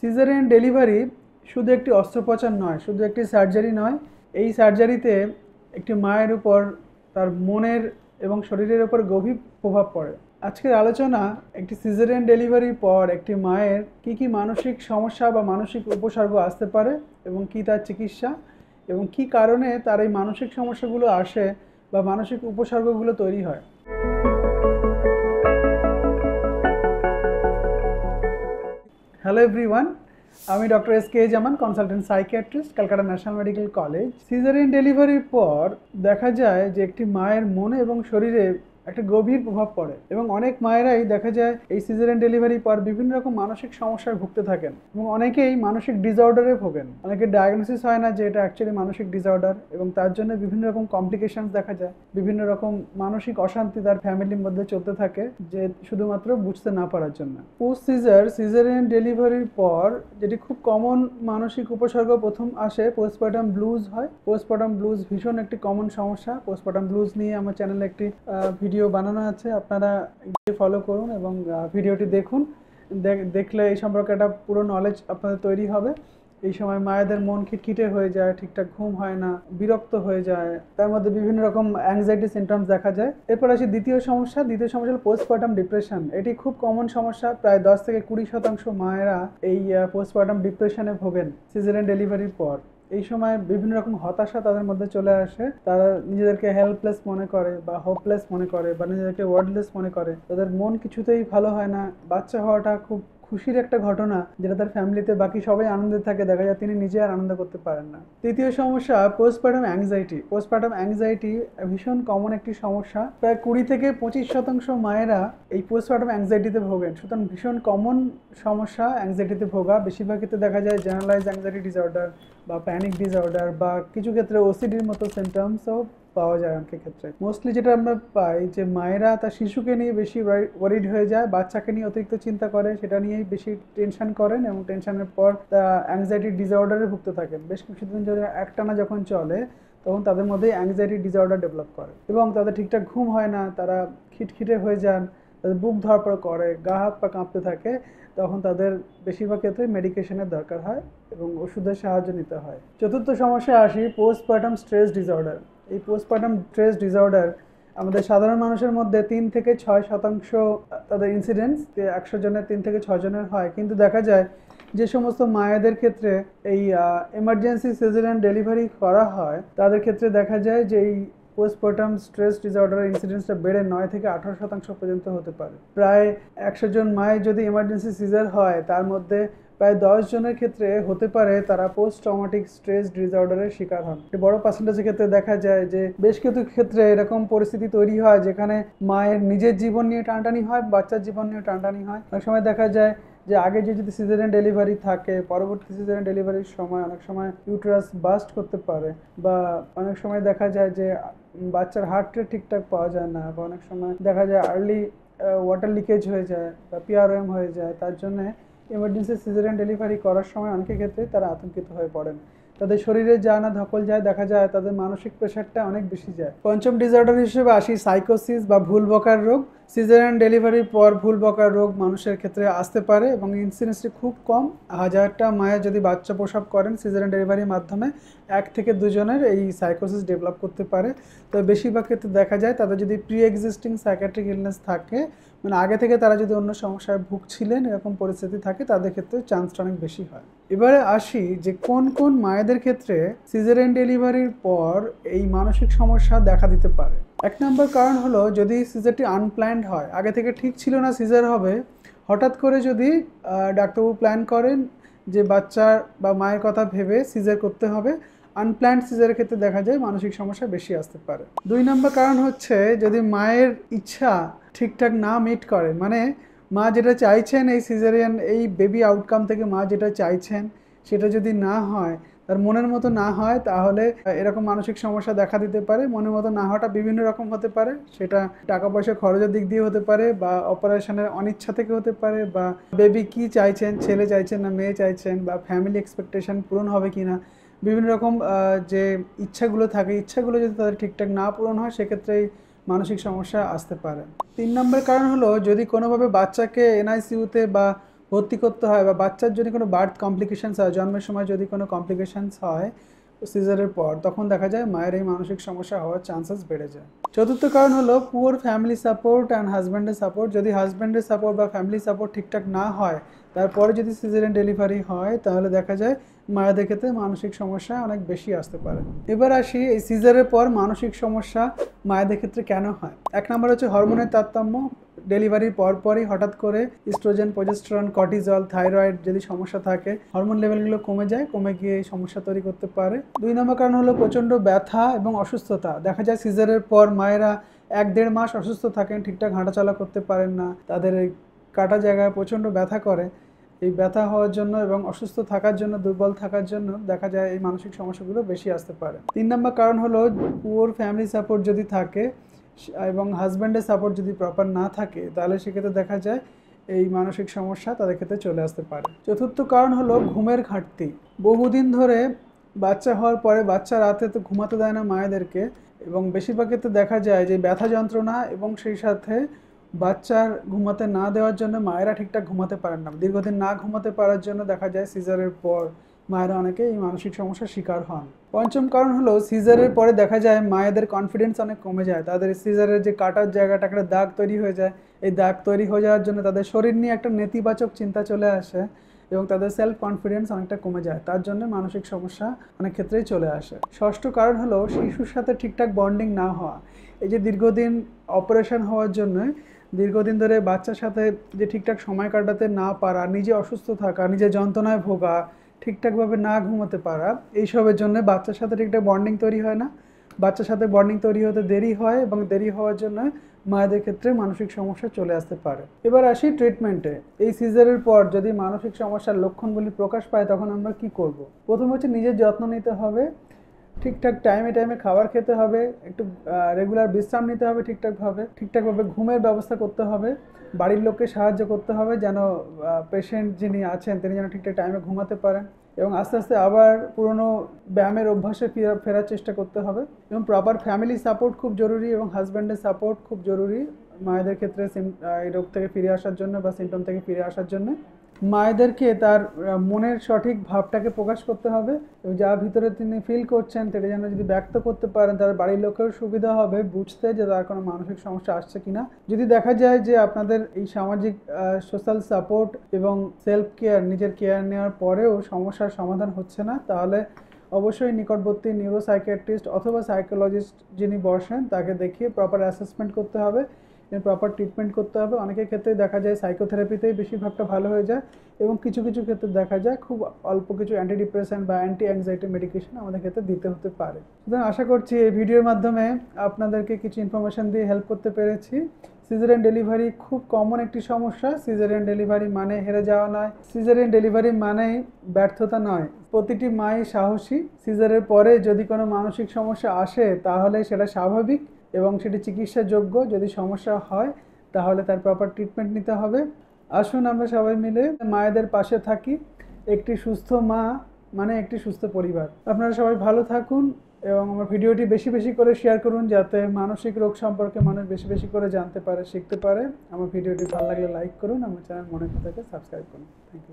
Caesarean delivery শুধু একটি অস্ত্রোপচার নয়, শুধু একটি সার্জারি নয়। এই সার্জারিতে একটি মায়ের উপর তার মনের এবং শরীরের উপর গভীর প্রভাব পড়ে। আজকের আলোচনা একটি সিজারিয়ান ডেলিভারির পর একটি মায়ের কি মানসিক সমস্যা বা মানসিক উপসর্গ আসতে পারে এবং কি তার চিকিৎসা এবং কি কারণে তার এই মানসিক সমস্যাগুলো আসে বা মানসিক উপসর্গগুলো তৈরি হয়। হ্যালো এভরিওয়ান, আমি doctor S K. Zaman, consultant psychiatrist, Calcutta National Medical College. Caesarean ডেলিভারির পর দেখা যায় যে একটি মায়ের মনে এবং শরীরে একটা গভীর প্রভাব পড়ে এবং অনেক মায়েরাই দেখা যায় এই সিজারিয়ান ডেলিভারির পর বিভিন্ন রকম মানসিক সমস্যায় ভুগতে থাকেন এবং অনেকেই মানসিক ডিসঅর্ডারে ভোগেন। অনেকের ডায়াগনোসিস হয় না যে এটা অ্যাকচুয়ালি মানসিক ডিসঅর্ডার এবং তার জন্য বিভিন্ন রকম কমপ্লিকেশনস দেখা যায়, বিভিন্ন রকম মানসিক অশান্তি তার ফ্যামিলির মধ্যে চলতে থাকে যে শুধুমাত্র বুঝতে না পারার জন্য। পোস্ট সিজারিয়ান ডেলিভারির পর যেটি খুব কমন মানসিক উপসর্গ প্রথম আসে, পোস্টপার্টাম ব্লুজ হয়। পোস্টপার্টাম ব্লুজ ভীষণ একটি কমন সমস্যা। পোস্টপার্টাম ব্লুজ নিয়ে আমার চ্যানেলে একটি ভিডিও বানানো আছে, আপনারা ফলো করুন এবং ভিডিওটি দেখুন। দেখলে এই সম্পর্কে একটা পুরো নলেজ আপনাদের তৈরি হবে। এই সময় মায়েদের মন খিটখিটে হয়ে যায়, ঠিকঠাক ঘুম হয় না, বিরক্ত হয়ে যায়, তার মধ্যে বিভিন্ন রকম অ্যাংজাইটি সিমটমস দেখা যায়। এরপর আসি দ্বিতীয় সমস্যা হলো পোস্টপার্টাম ডিপ্রেশন। এটি খুব কমন সমস্যা। প্রায় 10 থেকে 20% মায়েরা এই পোস্টপার্টাম ডিপ্রেশনে ভোগেন সিজারিয়ান ডেলিভারির পর। এই সময় বিভিন্ন রকম হতাশা তাদের মধ্যে চলে আসে, তারা নিজেদেরকে হেল্পলেস মনে করে বা হোপলেস মনে করে বা নিজেদেরকে ওয়ার্ডলেস মনে করে, তাদের মন কিছুতেই ভালো হয় না। বাচ্চা হওয়াটা খুব খুশির একটা ঘটনা, যেটা তার ফ্যামিলিতে বাকি সবাই আনন্দে থাকে, দেখা যায় তিনি নিজে আর আনন্দ করতে পারেন না। তৃতীয় সমস্যা পোস্টপার্টাম অ্যাংজাইটি। পোস্টপার্টাম অ্যাংজাইটি ভীষণ কমন একটি সমস্যা। প্রায় 20 থেকে 25% মায়েরা এই পোস্টপার্টাম অ্যাংজাইটিতে ভোগেন। সুতরাং ভীষণ কমন সমস্যা অ্যাংজাইটিতে ভোগা। বেশিরভাগ ক্ষেত্রে দেখা যায় জেনারেলাইজ অ্যাংজাইটি ডিসঅর্ডার বা প্যানিক ডিসঅর্ডার বা কিছু ক্ষেত্রে ওসিডির মতো সিমটমসও পাওয়া যায় অনেক ক্ষেত্রে। মোস্টলি যেটা আমরা পাই যে মায়েরা তার শিশুকে নিয়ে বেশি ওয়ারিড হয়ে যায়, বাচ্চাকে নিয়ে অতিরিক্ত চিন্তা করে, সেটা নিয়েই বেশি টেনশন করেন এবং টেনশনের পর তা অ্যাংজাইটি ডিসঅর্ডারে ভুগতে থাকেন। বেশ কিছুদিন ধরে একটানা যখন চলে তখন তাদের মধ্যে অ্যাংজাইটি ডিসঅর্ডার ডেভেলপ করে এবং তাদের ঠিকঠাক ঘুম হয় না, তারা খিটখিটে হয়ে যান, তাদের বুক ধরপড় করে, গা হাত পা কাঁপতে থাকে। তখন তাদের বেশিরভাগ ক্ষেত্রে মেডিকেশনের দরকার হয় এবং ওষুধের সাহায্য নিতে হয়। চতুর্থ সমস্যা আসি পোস্টপার্টাম স্ট্রেস ডিসঅর্ডার। এই পোস্টপার্টাম স্ট্রেস ডিসঅর্ডার আমাদের সাধারণ মানুষের মধ্যে 3 থেকে 6% তাদের ইনসিডেন্স, 100 জনের 3 থেকে 6 জনের হয়। কিন্তু দেখা যায় যে সমস্ত মায়েদের ক্ষেত্রে এই এমার্জেন্সি সিজারিয়ান ডেলিভারি করা হয় তাদের ক্ষেত্রে দেখা যায় যে এই পোস্টপার্টাম স্ট্রেস ডিসঅর্ডারের ইনসিডেন্সটা বেড়ে 9 থেকে 18% পর্যন্ত হতে পারে। প্রায় 100 জন মায়ের যদি এমার্জেন্সি সিজার হয় তার মধ্যে প্রায় 10 জনের ক্ষেত্রে হতে পারে তারা পোস্ট ট্রমাটিক স্ট্রেস ডিসঅর্ডারের শিকার হন। বড় পার্সেন্টেজের ক্ষেত্রে দেখা যায় যে বেশ কিছু ক্ষেত্রে এরকম পরিস্থিতি তৈরি হয় যেখানে মায়ের নিজের জীবন নিয়ে টানটানি হয়, বাচ্চার জীবন নিয়ে টানটানি হয়। অনেক সময় দেখা যায় যে আগে যদি সিজারিয়ান ডেলিভারি থাকে, পরবর্তী সিজারিয়ান ডেলিভারির সময় অনেক সময় ইউটেরাস বাস্ট করতে পারে বা অনেক সময় দেখা যায় যে বাচ্চার হার্ট রেট ঠিকঠাক পাওয়া যায় না বা অনেক সময় দেখা যায় আর্লি ওয়াটার লিকেজ হয়ে যায় বা পিআরওএম হয়ে যায়। তার জন্য এমার্জেন্সি সিজারিয়ান ডেলিভারি করার সময় অনেকের ক্ষেত্রে তারা আতঙ্কিত হয়ে পড়েন, তাদের শরীরে যা না ধকল যায়, দেখা যায় তাদের মানসিক প্রেশারটা অনেক বেশি যায়। পঞ্চম ডিসঅর্ডার হিসেবে আসি সাইকোসিস বা ভুল বকার রোগ। সিজারিয়ান ডেলিভারির পর ভুল বকার রোগ মানুষের ক্ষেত্রে আসতে পারে এবং ইনসিডেন্সটি খুব কম। 1000টা মায়ের যদি বাচ্চা প্রসব করেন সিজারিয়ান ডেলিভারির মাধ্যমে 1 থেকে 2 জনের এই সাইকোসিস ডেভেলপ করতে পারে। তো বেশিরভাগ ক্ষেত্রে দেখা যায় তাদের যদি প্রি এক্সিস্টিং সাইকিয়াট্রিক ইলনেস থাকে, মানে আগে থেকে তারা যদি অন্য সমস্যায় ভুগছিলেন, এরকম পরিস্থিতি থাকে, তাদের ক্ষেত্রে চান্সটা অনেক বেশি হয়। এবারে আসি যে কোন কোন মায়েদের ক্ষেত্রে সিজারিয়ান ডেলিভারির পর এই মানসিক সমস্যা দেখা দিতে পারে। 1 নম্বর কারণ হলো যদি সিজারটি আনপ্ল্যান্ড হয়, আগে থেকে ঠিক ছিল না সিজার হবে, হঠাৎ করে যদি ডাক্তারবাবু প্ল্যান করেন যে বাচ্চার বা মায়ের কথা ভেবে সিজার করতে হবে, আনপ্ল্যান্ড সিজারের ক্ষেত্রে দেখা যায় মানসিক সমস্যা বেশি আসতে পারে। 2 নম্বর কারণ হচ্ছে যদি মায়ের ইচ্ছা ঠিকঠাক না মিট করে, মানে মা যেটা চাইছেন এই সিজারিয়ান এই বেবি আউটকাম থেকে মা যেটা চাইছেন সেটা যদি না হয়, তার মনের মতো না হয়, তাহলে এরকম মানসিক সমস্যা দেখা দিতে পারে। মনের মতো না হওয়াটা বিভিন্ন রকম হতে পারে, সেটা টাকা পয়সা খরচের দিক দিয়ে হতে পারে বা অপারেশনের অনিচ্ছা থেকে হতে পারে বা বেবি কি চাইছেন, ছেলে চাইছেন না মেয়ে চাইছেন বা ফ্যামিলি এক্সপেকটেশন পূরণ হবে কিনা, বিভিন্ন রকম যে ইচ্ছাগুলো থাকে, ইচ্ছাগুলো যদি তাদের ঠিকঠাক না পূরণ হয় সেক্ষেত্রেই মানসিক সমস্যা আসতে পারে। 3 নম্বর কারণ হলো যদি কোনোভাবে বাচ্চাকে এনআইসিইউতে বা ভর্তি করতে হয় বা বাচ্চার যদি কোনো বার্থ কমপ্লিকেশনস হয়, জন্মের সময় যদি কোনো কমপ্লিকেশনস হয় সিজারের পর, তখন দেখা যায় মায়ের এই মানসিক সমস্যা হওয়ার চান্সেস বেড়ে যায়। চতুর্থ কারণ হলো পুয়ার ফ্যামিলি সাপোর্ট অ্যান্ড হাজব্যান্ডের সাপোর্ট। যদি হাজব্যান্ডের সাপোর্ট বা ফ্যামিলি সাপোর্ট ঠিকঠাক না হয়, তারপরে যদি সিজারিয়ান ডেলিভারি হয়, তাহলে দেখা যায় মায়েদের ক্ষেত্রে মানসিক সমস্যা অনেক বেশি আসতে পারে। এবার আসি এই সিজারের পর মানসিক সমস্যা মায়েদের ক্ষেত্রে কেন হয়। এক নম্বর হচ্ছে হরমোনের তারতম্য। ডেলিভারির পরপরই হঠাৎ করে ইস্ট্রোজেন, প্রজেস্টেরন, কর্টিজল, থাইরয়েড যদি সমস্যা থাকে, হরমোন লেভেলগুলো কমে যায়, কমে গিয়ে এই সমস্যা তৈরি করতে পারে। 2 নম্বর কারণ হলো প্রচণ্ড ব্যথা এবং অসুস্থতা। দেখা যায় সিজারের পর মায়েরা 1-1.5 মাস অসুস্থ থাকেন, ঠিকঠাক হাঁটাচলা করতে পারেন না, তাদের এই কাটা জায়গায় প্রচণ্ড ব্যথা করে। এই ব্যথা হওয়ার জন্য এবং অসুস্থ থাকার জন্য, দুর্বল থাকার জন্য দেখা যায় এই মানসিক সমস্যাগুলো বেশি আসতে পারে। 3 নম্বর কারণ হলো পুয়ার ফ্যামিলি সাপোর্ট যদি থাকে এবং হাজব্যান্ডের সাপোর্ট যদি প্রপার না থাকে, তাহলে সেক্ষেত্রে দেখা যায় এই মানসিক সমস্যা তাদের ক্ষেত্রে চলে আসতে পারে। চতুর্থ কারণ হলো ঘুমের ঘাটতি। বহুদিন ধরে বাচ্চা হওয়ার পরে বাচ্চা রাতে তো ঘুমাতে দেয় না মায়েদেরকে, এবং বেশিরভাগ ক্ষেত্রে দেখা যায় যে ব্যথা যন্ত্রণা এবং সেই সাথে বাচ্চার ঘুমাতে না দেওয়ার জন্য মায়েরা ঠিকঠাক ঘুমাতে পারেন না। দীর্ঘদিন না ঘুমাতে পারার জন্য দেখা যায় সিজারের পর মায়েরা অনেকে এই মানসিক সমস্যার শিকার হন। পঞ্চম কারণ হলো সিজারের পরে দেখা যায় মায়েদের কনফিডেন্স অনেক কমে যায়। তাদের সিজারের যে কাটার জায়গাটা একটা দাগ তৈরি হয়ে যায়, এই দাগ তৈরি হয়ে যাওয়ার জন্য তাদের শরীর নিয়ে একটা নেতিবাচক চিন্তা চলে আসে এবং তাদের সেলফ কনফিডেন্স অনেকটা কমে যায়। তার জন্য মানসিক সমস্যা অনেক ক্ষেত্রেই চলে আসে। ষষ্ঠ কারণ হলো শিশুর সাথে ঠিকঠাক বন্ডিং না হওয়া। এই যে দীর্ঘদিন অপারেশন হওয়ার জন্য দীর্ঘদিন ধরে বাচ্চার সাথে যে ঠিকঠাক সময় কাটাতে না পারা, নিজে অসুস্থ থাকা, নিজে যন্ত্রণায় ভোগা, ঠিকঠাকভাবে না ঘুমোতে পারা, এইসবের জন্য বাচ্চার সাথে ঠিকঠাক বন্ডিং তৈরি হয় না। বাচ্চার সাথে বন্ডিং তৈরি হতে দেরি হয় এবং দেরি হওয়ার জন্য মায়েদের ক্ষেত্রে মানসিক সমস্যা চলে আসতে পারে। এবার আসি ট্রিটমেন্টে। এই সিজারের পর যদি মানসিক সমস্যার লক্ষণগুলি প্রকাশ পায়, তখন আমরা কি করব? প্রথম হচ্ছে নিজের যত্ন নিতে হবে, ঠিকঠাক টাইমে টাইমে খাবার খেতে হবে, একটু রেগুলার বিশ্রাম নিতে হবে, ঠিকঠাকভাবে ঘুমের ব্যবস্থা করতে হবে, বাড়ির লোককে সাহায্য করতে হবে যেন পেশেন্ট যিনি আছেন তিনি যেন ঠিকঠাক টাইমে ঘুমাতে পারেন, এবং আস্তে আস্তে আবার পুরনো ব্যায়ামের অভ্যাসে ফেরার চেষ্টা করতে হবে। এবং প্রপার ফ্যামিলি সাপোর্ট খুব জরুরি এবং হাজব্যান্ডের সাপোর্ট খুব জরুরি মায়েদের ক্ষেত্রে এই রোগ থেকে ফিরে আসার জন্য বা সিমটম থেকে ফিরে আসার জন্য। মায়েদেরকে তার মনের সঠিক ভাবটাকে প্রকাশ করতে হবে এবং যা ভিতরে তিনি ফিল করছেন সেটা যেন যদি ব্যক্ত করতে পারেন, তার বাড়ির লোকেরও সুবিধা হবে বুঝতে যে তার কোনো মানসিক সমস্যা আসছে কিনা। যদি দেখা যায় যে আপনাদের এই সামাজিক সোশ্যাল সাপোর্ট এবং সেলফ কেয়ার, নিজের কেয়ার নেওয়ার পরেও সমস্যার সমাধান হচ্ছে না, তাহলে অবশ্যই নিকটবর্তী নিউরোসাইকিয়াট্রিস্ট অথবা সাইকোলজিস্ট যিনি বসেন তাকে দেখিয়ে প্রপার অ্যাসেসমেন্ট করতে হবে, প্রপার ট্রিটমেন্ট করতে হবে। অনেকের ক্ষেত্রে দেখা যায় সাইকোথেরাপিতেই বেশিরভাগটা ভালো হয়ে যায় এবং কিছু কিছু ক্ষেত্রে দেখা যায় খুব অল্প কিছু অ্যান্টিডিপ্রেসেন্ট বা অ্যান্টি অ্যাংজাইটি মেডিকেশন আমাদের ক্ষেত্রে দিতে হতে পারে। সুতরাং আশা করছি এই ভিডিওর মাধ্যমে আপনাদেরকে কিছু ইনফরমেশন দিয়ে হেল্প করতে পেরেছি। সিজারিয়ান ডেলিভারি খুব কমন একটি সমস্যা। সিজারিয়ান ডেলিভারি মানে হেরে যাওয়া নয়, সিজারিয়ান ডেলিভারি মানেই ব্যর্থতা নয়। প্রতিটি মাই সাহসী। সিজারের পরে যদি কোনো মানসিক সমস্যা আসে তাহলে সেটা স্বাভাবিক এবং সেটি চিকিৎসাযোগ্য। যদি সমস্যা হয় তাহলে তার প্রপার ট্রিটমেন্ট নিতে হবে। আসুন আমরা সবাই মিলে মায়েদের পাশে থাকি। একটি সুস্থ মা মানে একটি সুস্থ পরিবার। আপনারা সবাই ভালো থাকুন এবং আমার ভিডিওটি বেশি বেশি করে শেয়ার করুন যাতে মানসিক রোগ সম্পর্কে মানুষ বেশি বেশি করে জানতে পারে, শিখতে পারে। আমার ভিডিওটি ভালো লাগলে লাইক করুন, আমার চ্যানেল মনে থাকলে সাবস্ক্রাইব করুন। Thank you.